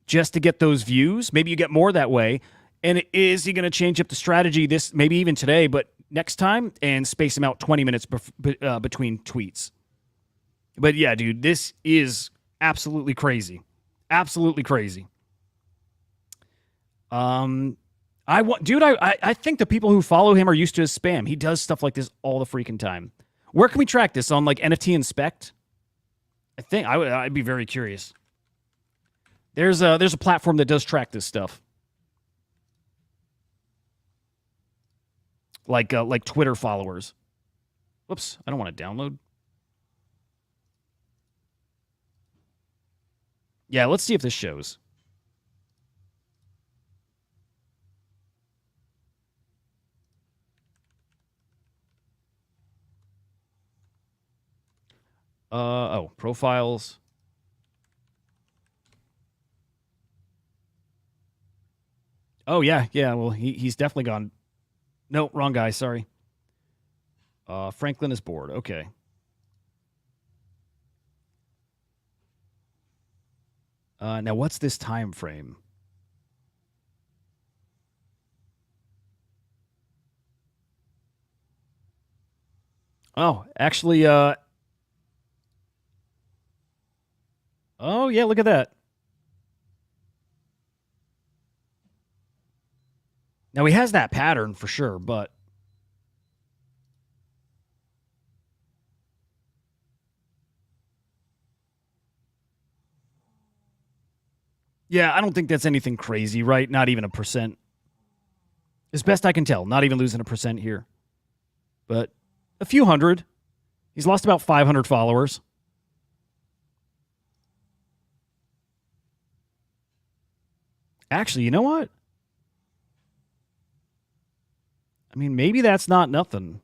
just to get those views? Maybe you get more that way. And is he going to change up the strategy this, maybe even today, but next time, and space him out 20 minutes between tweets? But yeah, dude, this is absolutely crazy. Absolutely crazy. I think the people who follow him are used to his spam. He does stuff like this all the freaking time. Where can we track this? On like NFT Inspect? I think I'd be very curious. There's a platform that does track this stuff. Like Twitter followers. Whoops, I don't want to download. Yeah, let's see if this shows. Profiles. Oh, yeah. Well, he's definitely gone. No, wrong guy. Sorry. Franklin is bored. Okay. Now, what's this time frame? Oh, actually, oh, yeah, look at that. Now, he has that pattern for sure, but... yeah, I don't think that's anything crazy, right? Not even a percent. As best I can tell, not even losing a percent here. But a few hundred. He's lost about 500 followers. Actually, you know what? I mean, maybe that's not nothing.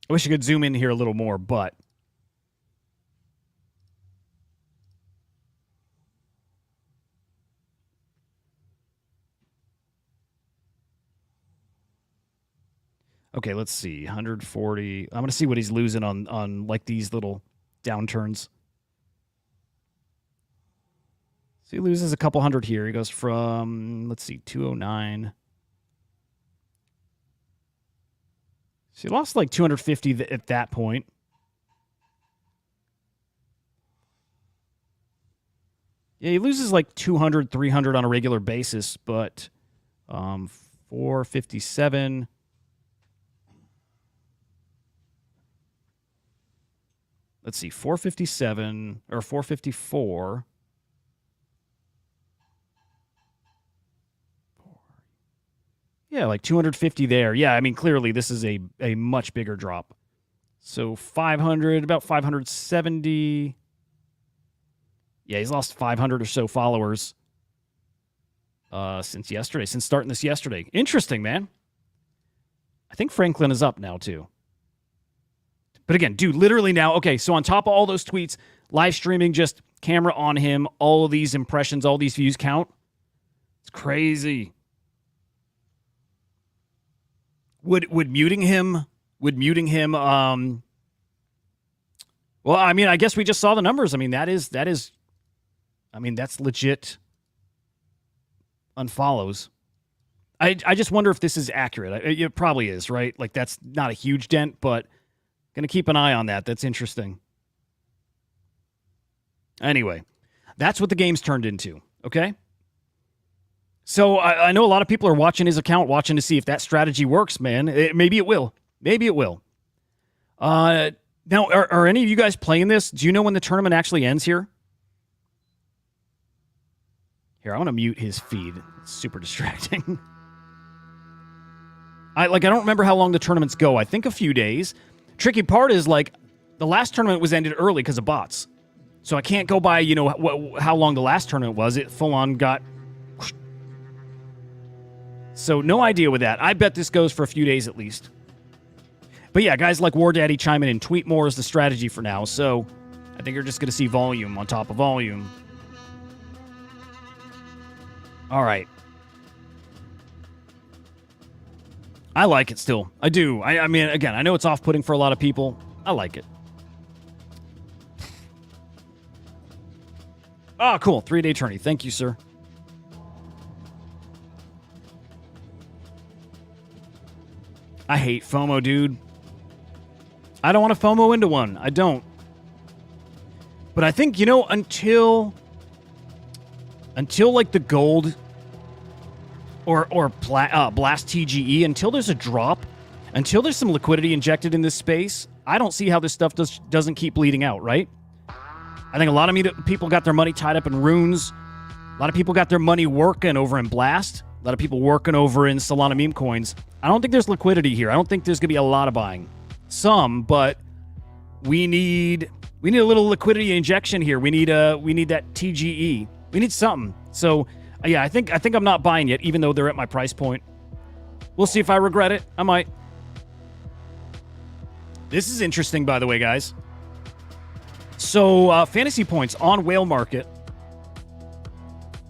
I wish I could zoom in here a little more, but... okay, let's see. 140. I'm going to see what he's losing on like these little downturns. So he loses a couple hundred here. He goes from, let's see, 209. So he lost like 250 at that point. Yeah, he loses like 200, 300 on a regular basis, but 457. Let's see, 457 or 454. Yeah, like 250 there. Yeah, I mean, clearly this is a much bigger drop. So 500, about 570. Yeah, he's lost 500 or so followers since yesterday, since starting this yesterday. Interesting, man. I think Franklin is up now, too. But again, dude, literally now, okay, so on top of all those tweets, live streaming, just camera on him, all of these impressions, all these views count. It's crazy. Would muting him, well, I mean, I guess we just saw the numbers. I mean, that's legit unfollows. I just wonder if this is accurate. It probably is, right? Like, that's not a huge dent, but going to keep an eye on that. That's interesting. Anyway, that's what the game's turned into, okay? So I know a lot of people are watching his account, watching to see if that strategy works, man. Maybe it will. Maybe it will. Now, are any of you guys playing this? Do you know when the tournament actually ends here? Here, I want to mute his feed. It's super distracting. I don't remember how long the tournaments go. I think a few days. Tricky part is, like, the last tournament was ended early because of bots. So I can't go by, how long the last tournament was. It full-on got... So no idea with that. I bet this goes for a few days at least. But yeah, guys like Wardaddy chime in and tweet more is the strategy for now. So I think you're just going to see volume on top of volume. All right. I like it still. I do. I mean, again, I know it's off-putting for a lot of people. I like it. Oh, cool. 3-day tourney. Thank you, sir. I hate FOMO, dude. I don't want to FOMO into one. I don't. But I think, until like the gold or Blast TGE, until there's a drop, until there's some liquidity injected in this space, I don't see how this stuff doesn't keep bleeding out, right? I think a lot of people got their money tied up in runes. A lot of people got their money working over in Blast. A lot of people working over in Solana meme coins. I don't think there's liquidity here. I don't think there's going to be a lot of buying. Some, but we need a little liquidity injection here. We need that TGE. We need something. So, yeah, I think I'm not buying yet, even though they're at my price point. We'll see if I regret it. I might. This is interesting, by the way, guys. So, fantasy points on whale market.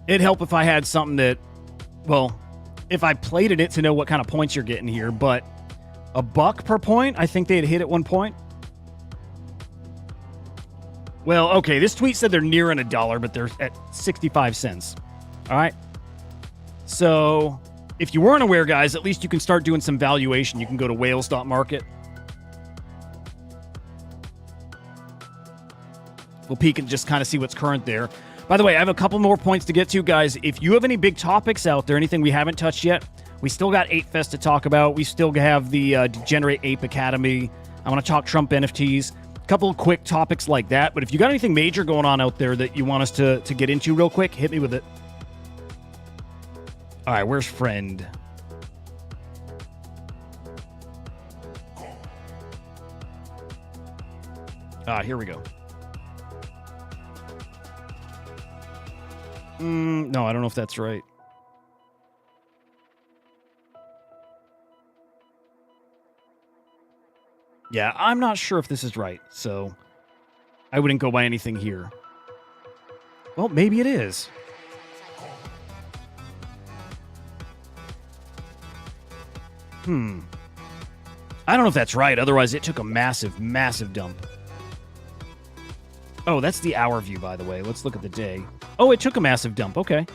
It'd help if I had something that, well, if I played it to know what kind of points you're getting here, but $1 per point, I think they'd hit at one point. Well, okay, this tweet said they're nearing $1, but they're at 65 cents. All right. So, if you weren't aware, guys, at least you can start doing some valuation. You can go to whales.market. We'll peek and just kind of see what's current there. By the way, I have a couple more points to get to, guys. If you have any big topics out there, anything we haven't touched yet, we still got 8Fest to talk about. We still have the Degenerate Ape Academy. I want to talk Trump NFTs. A couple of quick topics like that. But if you got anything major going on out there that you want us to get into real quick, hit me with it. All right, where's friend? Here we go. No, I don't know if that's right. Yeah, I'm not sure if this is right, so I wouldn't go by anything here. Well, maybe it is. I don't know if that's right. Otherwise, it took a massive, massive dump. Oh, that's the hour view, by the way. Let's look at the day. Oh, it took a massive dump. Okay.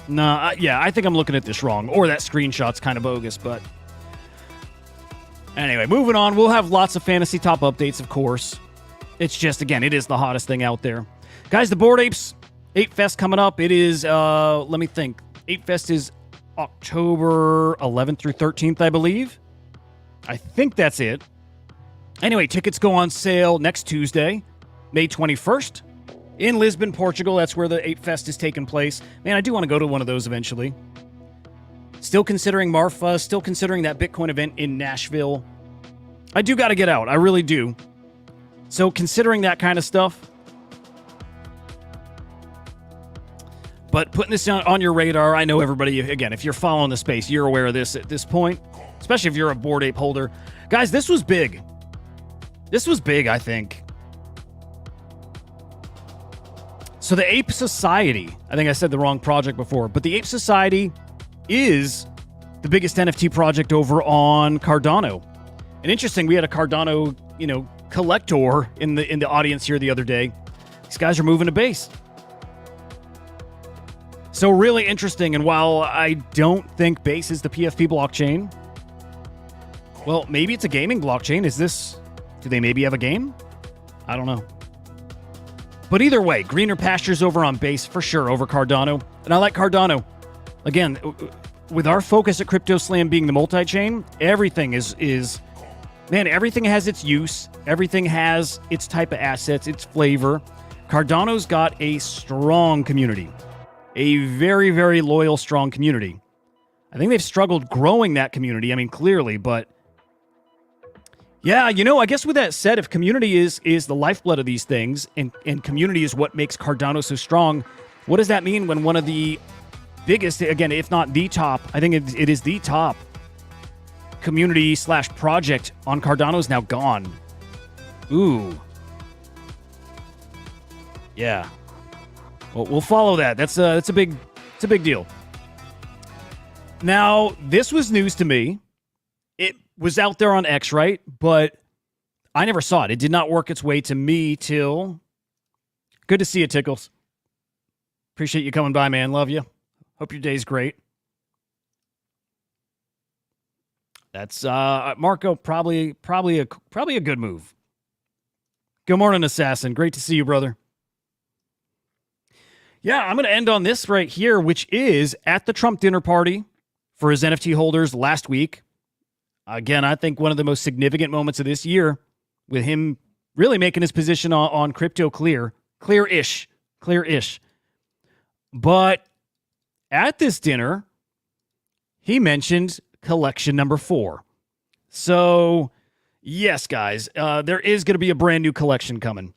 Nah, yeah, I think I'm looking at this wrong. Or that screenshot's kind of bogus, but... Anyway, moving on. We'll have lots of fantasy top updates, of course. It's just, again, it is the hottest thing out there. Guys, the Bored Apes 8Fest coming up. It is, let me think. 8Fest is October 11th through 13th, I believe. I think that's it. Anyway, tickets go on sale next Tuesday, May 21st, in Lisbon, Portugal. That's where the 8Fest is taking place. Man, I do want to go to one of those eventually. Still considering Marfa, still considering that Bitcoin event in Nashville. I do got to get out. I really do. So considering that kind of stuff. But putting this on your radar, I know everybody, again, if you're following the space, you're aware of this at this point, especially if you're a Bored Ape holder. Guys, this was big. This was big, I think. So the Ape Society, I think I said the wrong project before, but the Ape Society is the biggest NFT project over on Cardano. And interesting, we had a Cardano, collector in the audience here the other day. These guys are moving to base. So really interesting, and while I don't think Base is the PFP blockchain, well, maybe it's a gaming blockchain. Do they maybe have a game? I don't know. But either way, greener pastures over on Base for sure over Cardano. And I like Cardano. Again, with our focus at Crypto Slam being the multi-chain, everything is man, everything has its use. Everything has its type of assets, its flavor. Cardano's got a strong community. A very, very loyal, strong community. I think they've struggled growing that community. I mean, clearly, but yeah, I guess with that said, if community is the lifeblood of these things, and community is what makes Cardano so strong, what does that mean when one of the biggest, again, if not the top, I think it is the top community/project on Cardano is now gone? Ooh. Yeah. Well, we'll follow that. That's a big deal. Now, this was news to me. It was out there on X, right? But I never saw it. It did not work its way to me till... Good to see you, Tickles. Appreciate you coming by, man. Love you. Hope your day's great. That's Marco, probably a good move. Good morning, Assassin. Great to see you, brother. Yeah, I'm going to end on this right here, which is at the Trump dinner party for his NFT holders last week. Again, I think one of the most significant moments of this year, with him really making his position on crypto clear-ish. But at this dinner, he mentioned collection number 4. So, yes, guys, there is going to be a brand new collection coming.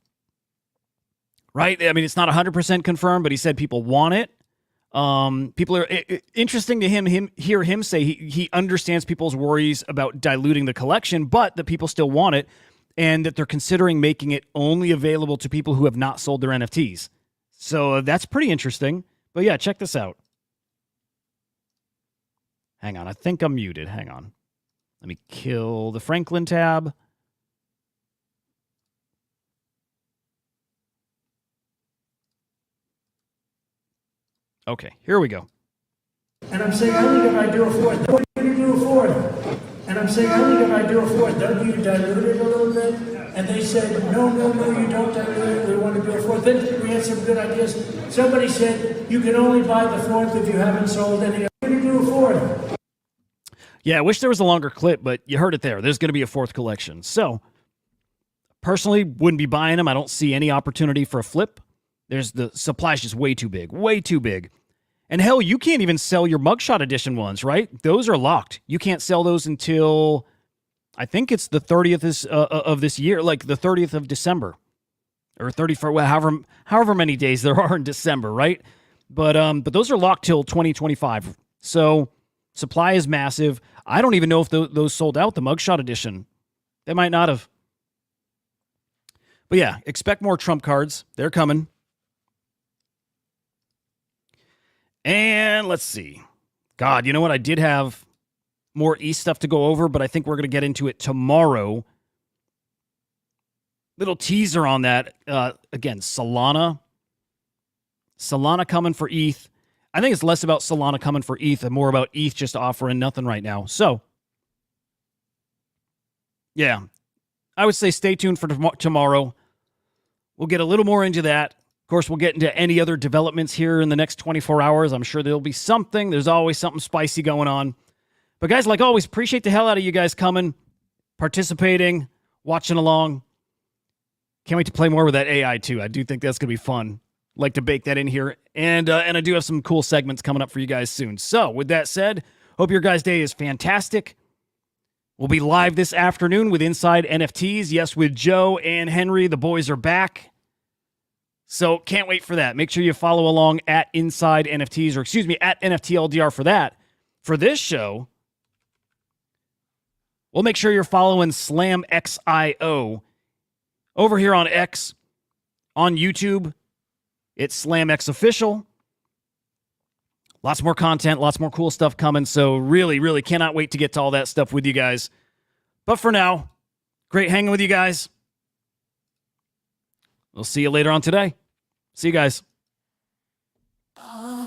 Right? I mean, it's not 100% confirmed, but he said people want it. People are interesting to hear him say he understands people's worries about diluting the collection, but that people still want it, and that they're considering making it only available to people who have not sold their NFTs. So that's pretty interesting. But yeah, check this out. Hang on, I think I'm muted. Hang on. Let me kill the Franklin tab. Okay, here we go. And I'm saying, I think if I do a fourth, what are you going to do a fourth? And I'm saying, I think if I do a fourth, don't you dilute it a little bit? And they said, no, you don't dilute it. We want to do a fourth. Then we had some good ideas. Somebody said, you can only buy the fourth if you haven't sold any. What are you going to do a fourth? Yeah, I wish there was a longer clip, but you heard it there. There's going to be a 4th collection. So, personally, wouldn't be buying them. I don't see any opportunity for a flip. The supply's just way too big. Way too big. And hell, you can't even sell your mugshot edition ones, right? Those are locked. You can't sell those until, I think it's the 30th of this year, like the 30th of December. Or 31st, well, however many days there are in December, right? But those are locked till 2025. So, supply is massive. I don't even know if those sold out, the mugshot edition. They might not have. But yeah, expect more Trump cards. They're coming. And let's see. God, you know what? I did have more ETH stuff to go over, but I think we're going to get into it tomorrow. Little teaser on that. Again, Solana. Solana coming for ETH. I think it's less about Solana coming for ETH and more about ETH just offering nothing right now. So, yeah, I would say stay tuned for tomorrow. We'll get a little more into that. Of course, we'll get into any other developments here in the next 24 hours. I'm sure there'll be something. There's always something spicy going on. But guys, like always, appreciate the hell out of you guys coming, participating, watching along. Can't wait to play more with that AI too. I do think that's going to be fun. Like to bake that in here. And I do have some cool segments coming up for you guys soon. So with that said, hope your guys' day is fantastic. We'll be live this afternoon with Inside NFTs. Yes, with Joe and Henry. The boys are back. So can't wait for that. Make sure you follow along at Inside NFTs, or excuse me, at NFTLDR for that. For this show, we'll make sure you're following SlamXIO over here on X, on YouTube. It's SlamX Official. Lots more content, lots more cool stuff coming. So really, really cannot wait to get to all that stuff with you guys. But for now, great hanging with you guys. We'll see you later on today. See you guys. Oh,